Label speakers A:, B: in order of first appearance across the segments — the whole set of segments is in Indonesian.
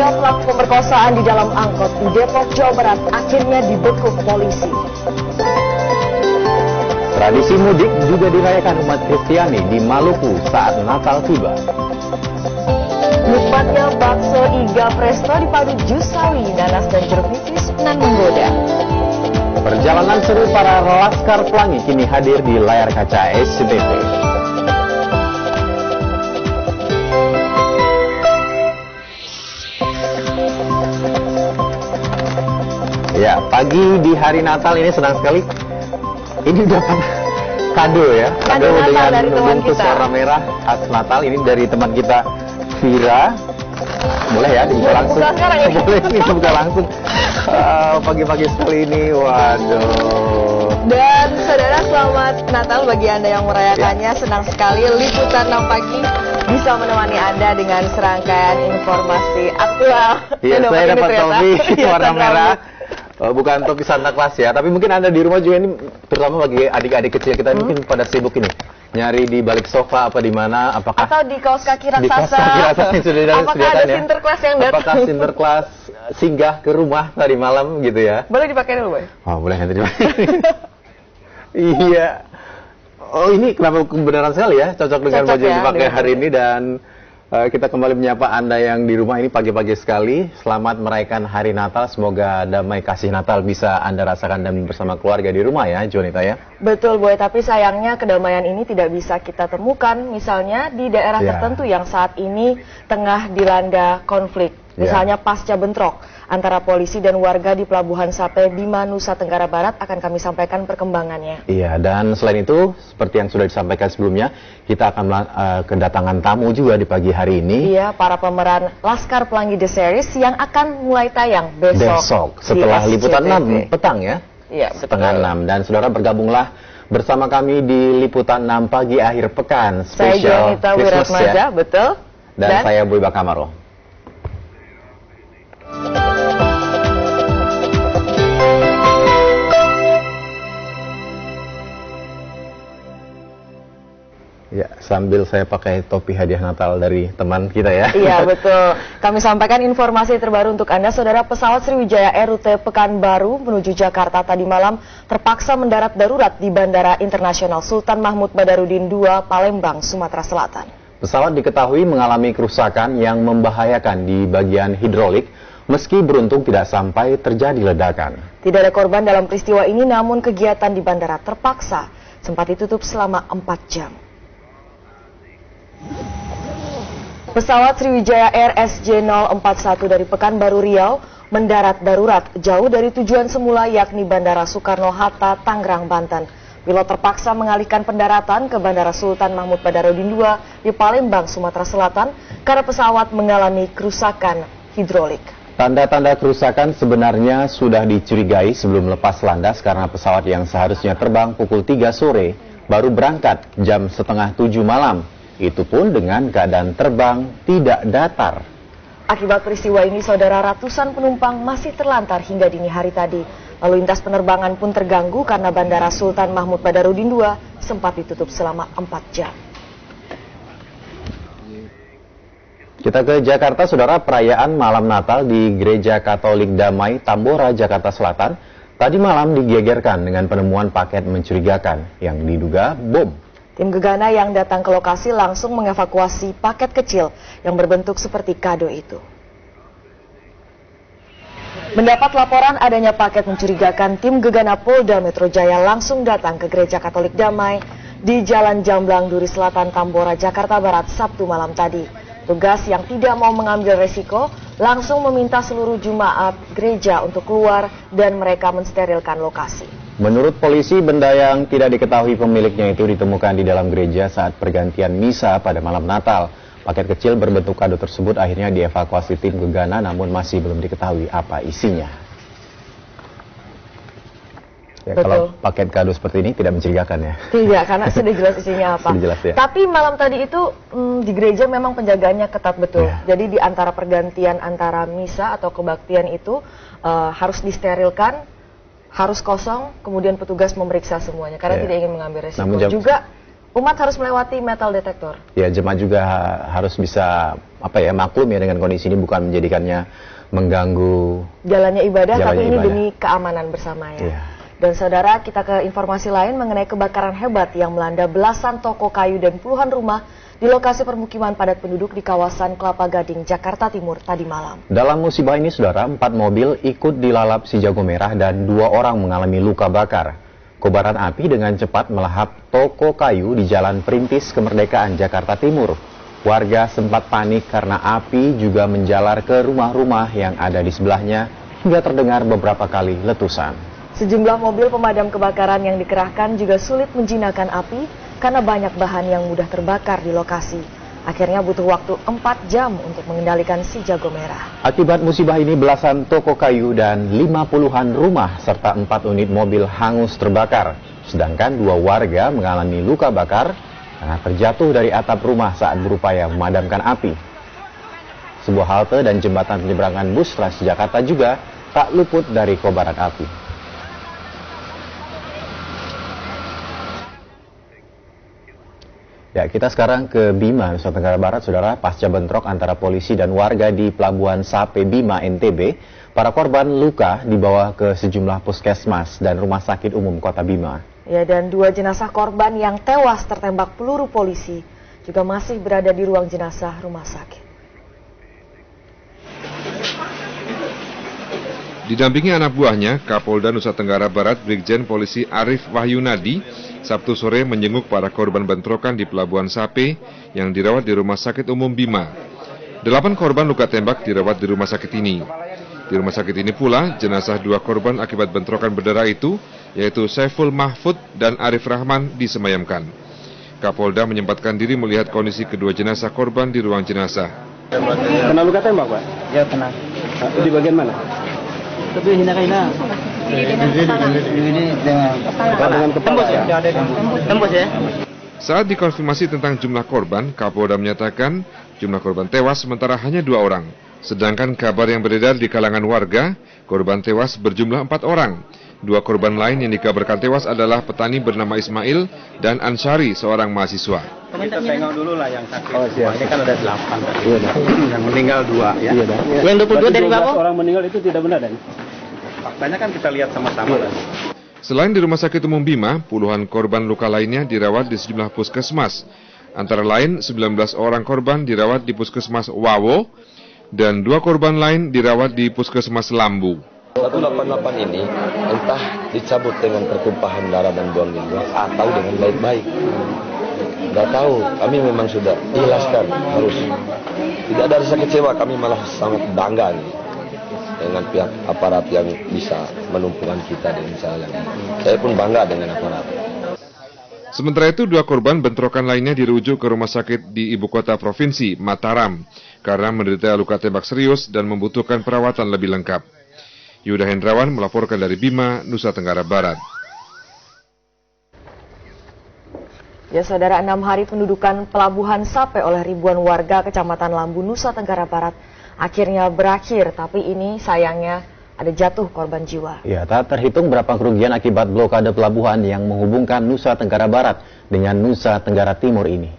A: Tiga pelaku pemerkosaan di dalam angkot di Depok, Jawa Barat akhirnya dibekuk polisi.
B: Tradisi mudik juga dirayakan umat Kristiani di Maluku saat Natal tiba.
A: Nikmatnya bakso iga presto dipadu jus sawi, nanas dan jeruk nipis nan menggoda.
B: Perjalanan seru para Laskar Pelangi kini hadir di layar kaca SCTV. Ya, pagi di hari Natal ini senang sekali. Ini dapat kado ya, kado dengan bungkus warna merah khas Natal. Ini dari teman kita Vira. Boleh ya dibuka langsung? Boleh nih dibuka langsung. Pagi-pagi sekali ini, waduh.
A: Dan saudara, selamat Natal bagi Anda yang merayakannya. Senang sekali Liputan 6 Pagi bisa menemani Anda dengan serangkaian informasi aktual.
B: Iya, saya dapat topi warna merah. Bukan topi Santa Claus ya, tapi mungkin Anda di rumah juga ini, terutama bagi adik-adik kecil kita mungkin pada sibuk ini. Nyari di balik sofa apa di mana, apakah
A: atau di kaos kaki raksasa.
B: Di kaos kaki raksasa yang sudah
A: apakah ada Sinterklas yang datang?
B: Apakah Sinterklas singgah ke rumah tadi malam gitu ya?
A: Boleh dipakai dulu, Boy?
B: Oh, boleh nanti dipakai. Iya. Oh, ini kenapa kebenaran sekali ya, cocok dengan baju yang dipakai hari ini. Dan kita kembali menyapa Anda yang di rumah ini pagi-pagi sekali. Selamat merayakan hari Natal. Semoga damai kasih Natal bisa Anda rasakan dan bersama keluarga di rumah ya, Jonita ya.
A: Betul, Boy. Tapi sayangnya kedamaian ini tidak bisa kita temukan misalnya di daerah tertentu yang saat ini tengah dilanda konflik. Misalnya pasca bentrok antara polisi dan warga di Pelabuhan Sape, Bima, Nusa Tenggara Barat. Akan kami sampaikan perkembangannya.
B: Iya, dan selain itu, seperti yang sudah disampaikan sebelumnya, kita akan kedatangan tamu juga di pagi hari ini.
A: Iya, para pemeran Laskar Pelangi The Series yang akan mulai tayang besok
B: setelah Liputan 6 petang ya.
A: Iya,
B: setengah 6. Dan saudara, bergabunglah bersama kami di Liputan 6 Pagi akhir pekan spesial
A: Saya Jonita Wiratmaja, betul.
B: Dan saya Boy Bakamaro. Ya, sambil saya pakai topi hadiah Natal dari teman kita ya.
A: Iya, betul. Kami sampaikan informasi terbaru untuk Anda. Saudara, pesawat Sriwijaya Air rute Pekanbaru menuju Jakarta tadi malam terpaksa mendarat darurat di Bandara Internasional Sultan Mahmud Badarudin II, Palembang, Sumatera Selatan.
B: Pesawat diketahui mengalami kerusakan yang membahayakan di bagian hidrolik, meski beruntung tidak sampai terjadi ledakan.
A: Tidak ada korban dalam peristiwa ini, namun kegiatan di bandara terpaksa sempat ditutup selama 4 jam. Pesawat Sriwijaya Air SJ041 dari Pekanbaru Riau mendarat darurat jauh dari tujuan semula, yakni Bandara Soekarno-Hatta, Tangerang, Banten. Pilot terpaksa mengalihkan pendaratan ke Bandara Sultan Mahmud Badarudin II di Palembang, Sumatera Selatan karena pesawat mengalami kerusakan hidrolik.
B: Tanda-tanda kerusakan sebenarnya sudah dicurigai sebelum lepas landas karena pesawat yang seharusnya terbang pukul 3 sore baru berangkat jam setengah 7 malam. Itu pun dengan keadaan terbang tidak datar.
A: Akibat peristiwa ini, saudara, ratusan penumpang masih terlantar hingga dini hari tadi. Lalu lintas penerbangan pun terganggu karena Bandara Sultan Mahmud Badarudin II sempat ditutup selama 4 jam.
B: Kita ke Jakarta, saudara. Perayaan malam Natal di Gereja Katolik Damai, Tambora, Jakarta Selatan tadi malam digegerkan dengan penemuan paket mencurigakan yang diduga bom.
A: Tim gegana yang datang ke lokasi langsung mengevakuasi paket kecil yang berbentuk seperti kado itu. Mendapat laporan adanya paket mencurigakan, tim gegana Polda Metro Jaya langsung datang ke Gereja Katolik Damai di Jalan Jamblang, Duri Selatan, Tambora, Jakarta Barat, Sabtu malam tadi. Tugas yang tidak mau mengambil resiko langsung meminta seluruh jemaat gereja untuk keluar dan mereka mensterilkan lokasi.
B: Menurut polisi, benda yang tidak diketahui pemiliknya itu ditemukan di dalam gereja saat pergantian misa pada malam Natal. Paket kecil berbentuk kado tersebut akhirnya dievakuasi tim gegana, namun masih belum diketahui apa isinya. Ya, kalau paket kado seperti ini tidak mencurigakan ya?
A: Tidak, karena sudah jelas isinya apa.
B: Sudah jelas, ya.
A: Tapi malam tadi itu di gereja memang penjagaannya ketat betul. Jadi di antara pergantian antara misa atau kebaktian itu harus disterilkan, harus kosong, kemudian petugas memeriksa semuanya karena tidak ingin mengambil resiko. Juga Umat harus melewati metal detektor.
B: Ya, jemaat juga harus bisa maklum ya dengan kondisi ini, bukan menjadikannya mengganggu
A: jalannya ibadah, tapi ini demi keamanan bersama ya. Dan saudara, kita ke informasi lain mengenai kebakaran hebat yang melanda belasan toko kayu dan puluhan rumah di lokasi permukiman padat penduduk di kawasan Kelapa Gading, Jakarta Timur tadi malam. Dalam musibah ini, saudara, 4 mobil ikut dilalap si jago merah dan 2 orang mengalami luka bakar. Kobaran api dengan cepat melahap toko kayu di Jalan Perintis Kemerdekaan, Jakarta Timur. Warga sempat panik karena api juga menjalar ke rumah-rumah yang ada di sebelahnya hingga terdengar beberapa kali letusan. Sejumlah mobil pemadam kebakaran yang dikerahkan juga sulit menjinakkan api karena banyak bahan yang mudah terbakar di lokasi. Akhirnya butuh waktu 4 jam untuk mengendalikan si jago merah. Akibat musibah ini belasan toko kayu dan 50-an rumah serta 4 unit mobil hangus terbakar. Sedangkan 2 warga mengalami luka bakar karena terjatuh dari atap rumah saat berupaya memadamkan api. Sebuah halte dan jembatan penyeberangan bus Transjakarta juga tak luput dari kobaran api. Ya, kita sekarang ke Bima, Nusa Tenggara Barat, saudara. Pasca bentrok antara polisi dan warga di Pelabuhan Sape Bima, NTB, para korban luka dibawa ke sejumlah puskesmas dan rumah sakit umum Kota Bima. Ya, dan 2 jenazah korban yang tewas tertembak peluru polisi juga masih berada di ruang jenazah rumah sakit.
C: Didampingi anak buahnya, Kapolda Nusa Tenggara Barat Brigjen Polisi Arif Wahyunadi Sabtu sore menjenguk para korban bentrokan di Pelabuhan Sape yang dirawat di Rumah Sakit Umum Bima. 8 korban luka tembak dirawat di rumah sakit ini. Di rumah sakit ini pula, jenazah 2 korban akibat bentrokan berdarah itu, yaitu Saiful Mahfud dan Arif Rahman, disemayamkan. Kapolda menyempatkan diri melihat kondisi kedua jenazah korban di ruang jenazah.
D: Kena luka tembak, Pak? Ya, kena. Di bagian mana? Tapi hina-hina. Ini dengan kepala ya? Tembus ya?
C: Saat dikonfirmasi tentang jumlah korban, Kapolda menyatakan jumlah korban tewas sementara hanya 2 orang. Sedangkan kabar yang beredar di kalangan warga, korban tewas berjumlah 4 orang. 2 korban lain yang dikabarkan tewas adalah petani bernama Ismail dan Ansari, seorang mahasiswa.
D: Kita tengok dulu lah yang sakit. Oh, siap. Ini kan ada 8. Iya, yang meninggal 2 ya. Iya, yang 22 dari berapa? Orang meninggal itu tidak benar, Dan? Faktanya kan kita lihat sama-sama.
C: Selain di Rumah Sakit Umum Bima, puluhan korban luka lainnya dirawat di sejumlah puskesmas. Antara lain, 19 orang korban dirawat di Puskesmas Wawo, dan 2 korban lain dirawat di Puskesmas Lambu.
E: 188 ini entah dicabut dengan pertumpahan darah dan buang minyak atau dengan baik-baik. Tidak tahu, kami memang sudah jelaskan harus. Tidak ada rasa kecewa, kami malah sangat bangga nih dengan pihak aparat yang bisa menumpukan kita dengan cara. Saya pun bangga dengan aparat.
C: Sementara itu, 2 korban bentrokan lainnya dirujuk ke rumah sakit di ibu kota provinsi, Mataram, karena menderita luka tembak serius dan membutuhkan perawatan lebih lengkap. Yuda Hendrawan melaporkan dari Bima, Nusa Tenggara Barat.
A: Ya, saudara, 6 hari pendudukan Pelabuhan Sape oleh ribuan warga Kecamatan Lambu, Nusa Tenggara Barat akhirnya berakhir, tapi ini sayangnya ada jatuh korban jiwa. Ya, tak terhitung berapa kerugian akibat blokade pelabuhan yang menghubungkan Nusa Tenggara Barat dengan Nusa Tenggara Timur ini.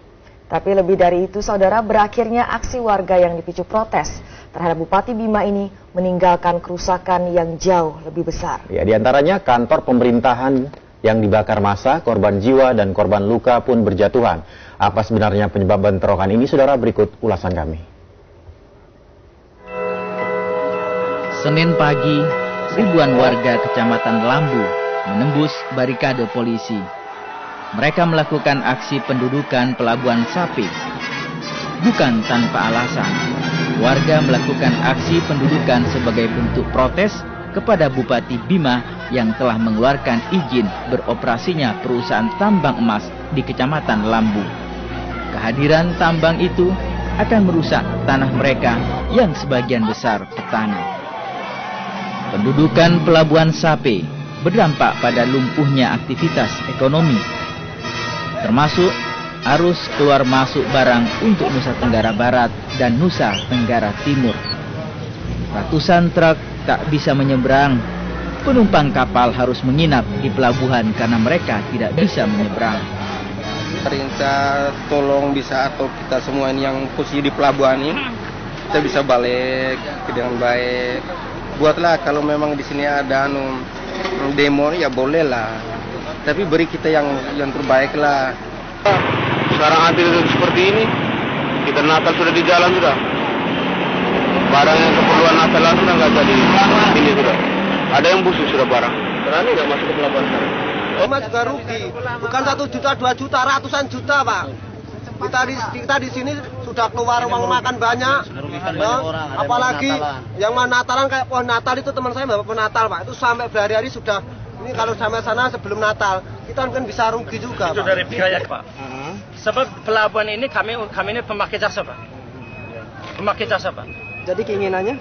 A: Tapi lebih dari itu, saudara, berakhirnya aksi warga yang dipicu protes terhadap Bupati Bima ini meninggalkan kerusakan yang jauh lebih besar. Ya, diantaranya kantor pemerintahan yang dibakar massa, korban jiwa dan korban luka pun berjatuhan. Apa sebenarnya penyebab bentrokan ini, saudara? Berikut ulasan kami.
F: Senin pagi, ribuan warga Kecamatan Lambu menembus barikade polisi. Mereka melakukan aksi pendudukan Pelabuhan Sape. Bukan tanpa alasan, warga melakukan aksi pendudukan sebagai bentuk protes kepada Bupati Bima yang telah mengeluarkan izin beroperasinya perusahaan tambang emas di Kecamatan Lambu. Kehadiran tambang itu akan merusak tanah mereka yang sebagian besar petani. Pendudukan Pelabuhan Sape berdampak pada lumpuhnya aktivitas ekonomi, termasuk arus keluar masuk barang untuk Nusa Tenggara Barat dan Nusa Tenggara Timur. Ratusan truk tak bisa menyeberang. Penumpang kapal harus menginap di pelabuhan karena mereka tidak bisa menyeberang.
D: Perintah tolong bisa atau kita semua ini yang posisi di pelabuhan ini kita bisa balik dengan baik. Buatlah kalau memang di sini ada demo ya boleh lah. Tapi beri kita yang terbaik lah.
G: Sekarang anti seperti ini, kita Natal sudah di jalan sudah. Barang yang keperluan Natal sudah nggak jadi. Ini sudah. Ada yang busuk sudah barang. Berani nggak masuk ke pelabuhan sekarang?
D: Mas juga rugi. Bukan 1 juta, 2 juta, ratusan juta, Pak. Kita di sini sudah keluar uang makan banyak. Apalagi yang Natalan kayak pohon Natal itu teman saya bawa pohon Natal, Pak. Itu sampai berhari-hari sudah. Ini kalau sampai sana sebelum Natal, kita mungkin bisa rugi juga,
H: Pak. Itu dari biaya, Pak. Sebab pelabuhan ini kami ini pemakai jasa, Pak. Pemakai jasa, Pak.
D: Jadi keinginannya?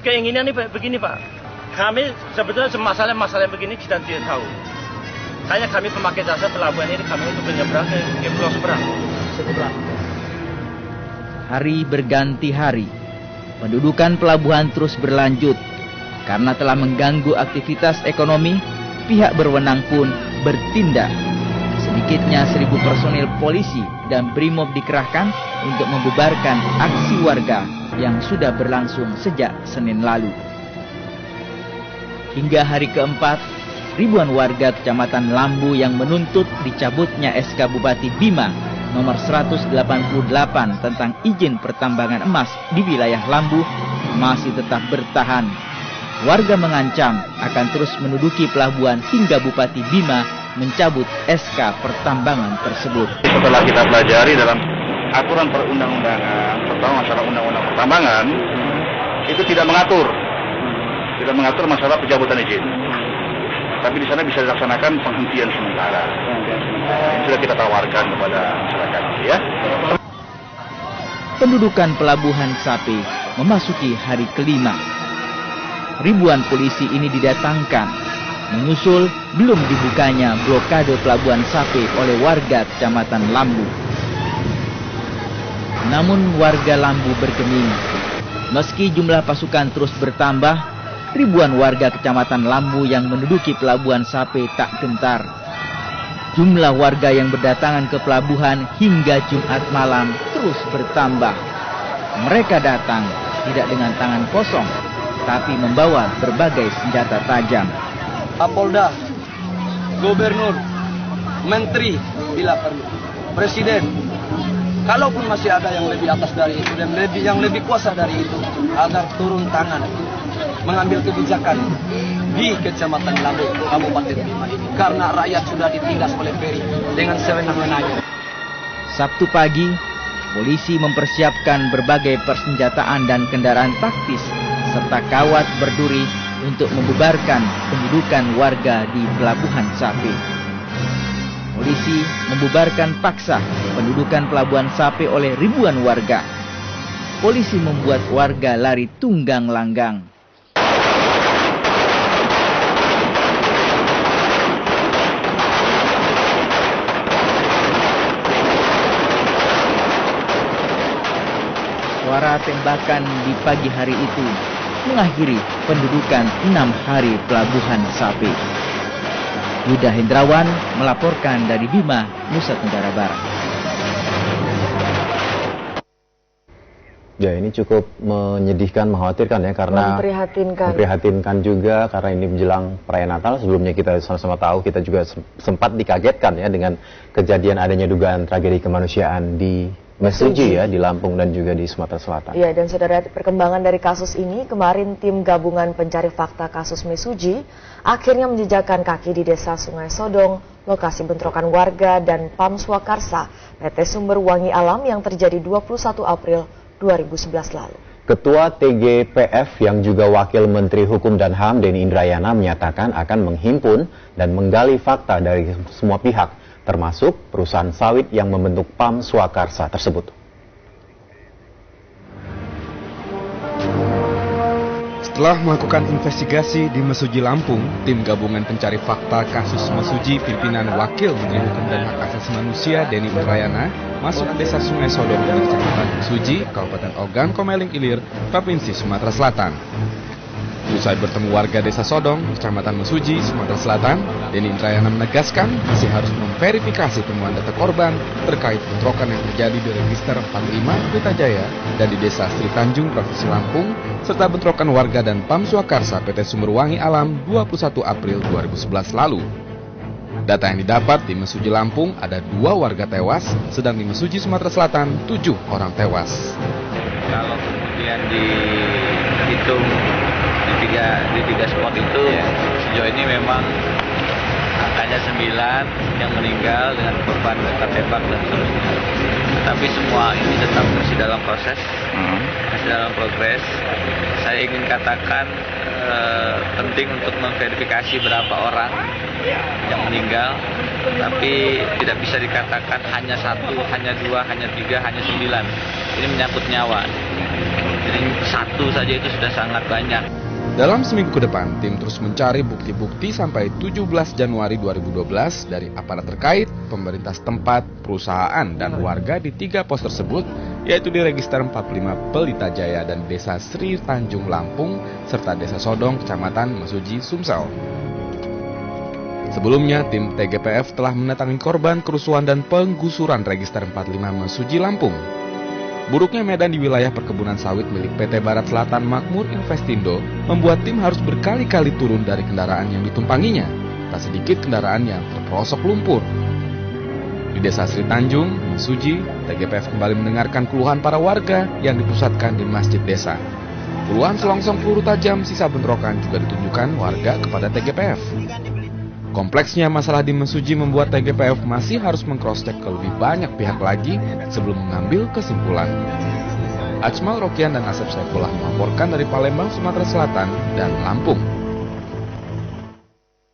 H: Keinginannya begini, Pak. Kami sebetulnya masalah begini kita tidak tahu. Hanya kami pemakai jasa pelabuhan ini kami untuk menyeberang ke Pulau Seberang.
F: Hari berganti hari, pendudukan pelabuhan terus berlanjut. Karena telah mengganggu aktivitas ekonomi, pihak berwenang pun bertindak. Sedikitnya 1.000 personil polisi dan BRIMOB dikerahkan untuk membubarkan aksi warga yang sudah berlangsung sejak Senin lalu. Hingga hari keempat, ribuan warga Kecamatan Lambu yang menuntut dicabutnya SK Bupati Bima nomor 188 tentang izin pertambangan emas di wilayah Lambu masih tetap bertahan. Warga mengancam akan terus menduduki pelabuhan hingga Bupati Bima mencabut SK pertambangan tersebut.
G: Setelah kita pelajari dalam aturan perundang-undangan, terutama masalah undang-undang pertambangan, itu tidak mengatur masalah pencabutan izin. Tapi di sana bisa dilaksanakan penghentian sementara. Ini sudah kita tawarkan kepada masyarakat, ya.
F: Pendudukan pelabuhan Sape memasuki hari kelima. Ribuan polisi ini didatangkan, menyusul belum dibukanya blokade pelabuhan Sape oleh warga Kecamatan Lambu. Namun warga Lambu bergeming. Meski jumlah pasukan terus bertambah, ribuan warga Kecamatan Lambu yang menduduki pelabuhan Sape tak gentar. Jumlah warga yang berdatangan ke pelabuhan hingga Jumat malam terus bertambah. Mereka datang tidak dengan tangan kosong, tapi membawa berbagai senjata tajam.
D: Kapolda, Gubernur, Menteri bila perlu, Presiden, kalaupun masih ada yang lebih atas dari itu dan yang lebih kuasa dari itu, agar turun tangan mengambil kebijakan di Kecamatan Lambu, Kabupaten Bima ini, karena rakyat sudah ditindas oleh Ferry dengan sewenang-wenangnya.
F: Sabtu pagi, polisi mempersiapkan berbagai persenjataan dan kendaraan taktis serta kawat berduri untuk membubarkan pendudukan warga di pelabuhan Sape. Polisi membubarkan paksa pendudukan pelabuhan Sape oleh ribuan warga. Polisi membuat warga lari tunggang langgang. Suara tembakan di pagi hari itu mengakhiri pendudukan 6 hari pelabuhan Sape. Yuda Hendrawan melaporkan dari Bima, Nusa Tenggara Barat.
B: Ya, ini cukup menyedihkan, mengkhawatirkan ya, karena memprihatinkan juga karena ini menjelang perayaan Natal. Sebelumnya kita sama-sama tahu, kita juga sempat dikagetkan ya dengan kejadian adanya dugaan tragedi kemanusiaan di Mesuji ya, di Lampung dan juga di Sumatera Selatan.
A: Ya, dan saudara, perkembangan dari kasus ini, kemarin tim gabungan pencari fakta kasus Mesuji akhirnya menjejakkan kaki di Desa Sungai Sodong, lokasi bentrokan warga dan PAM Swakarsa PT Sumber Wangi Alam yang terjadi 21 April 2011 lalu.
B: Ketua TGPF yang juga Wakil Menteri Hukum dan HAM Denny Indrayana menyatakan akan menghimpun dan menggali fakta dari semua pihak, termasuk perusahaan sawit yang membentuk PAM Swakarsa tersebut.
I: Setelah melakukan investigasi di Mesuji Lampung, tim gabungan pencari fakta kasus Mesuji pimpinan Wakil Menteri Hukum dan Hak Asasi Manusia Denny Indrayana masuk Desa Sungai Sodong di Kecamatan Mesuji, Kabupaten Ogan Komeling Ilir, Provinsi Sumatera Selatan. Usai bertemu warga Desa Sodong, Kecamatan Mesuji, Sumatera Selatan, Denny Indrayana menegaskan masih harus memverifikasi temuan data korban terkait bentrokan yang terjadi di Register 45 Pelita Jaya dan di Desa Sri Tanjung, Provinsi Lampung, serta bentrokan warga dan Pam Swakarsa PT Sumberwangi Alam 21 April 2011 lalu. Data yang didapat di Mesuji Lampung ada 2 warga tewas, sedang di Mesuji Sumatera Selatan 7 orang tewas.
J: Kalau kemudian dihitung di tiga spot itu sejauh ini memang angkanya 9 yang meninggal dengan korban luka tembak dan seterusnya. Tapi semua ini tetap masih dalam proses, masih dalam progres. Saya ingin katakan penting untuk memverifikasi berapa orang yang meninggal, tapi tidak bisa dikatakan hanya 1, hanya 2, hanya 3, hanya 9. Ini menyangkut nyawa. Jadi 1 saja itu sudah sangat banyak.
I: Dalam seminggu ke depan, tim terus mencari bukti-bukti sampai 17 Januari 2012 dari aparat terkait, pemerintah setempat, perusahaan, dan warga di 3 pos tersebut, yaitu di Register 45 Pelita Jaya dan Desa Sri Tanjung Lampung, serta Desa Sodong, Kecamatan Mesuji, Sumsel. Sebelumnya, tim TGPF telah mendatangi korban kerusuhan dan penggusuran Register 45 Mesuji, Lampung. Buruknya medan di wilayah perkebunan sawit milik PT Barat Selatan Makmur Investindo membuat tim harus berkali-kali turun dari kendaraan yang ditumpanginya. Tak sedikit kendaraan yang terperosok lumpur. Di Desa Sri Tanjung, Mesuji, TGPF kembali mendengarkan keluhan para warga yang dipusatkan di masjid desa. Puluhan selongsong peluru tajam sisa bentrokan juga ditunjukkan warga kepada TGPF. Kompleksnya masalah di Mesuji membuat TGPF masih harus meng-cross-check ke lebih banyak pihak lagi sebelum mengambil kesimpulan. Ajmal Rokian dan Asep Saifullah melaporkan dari Palembang, Sumatera Selatan dan Lampung.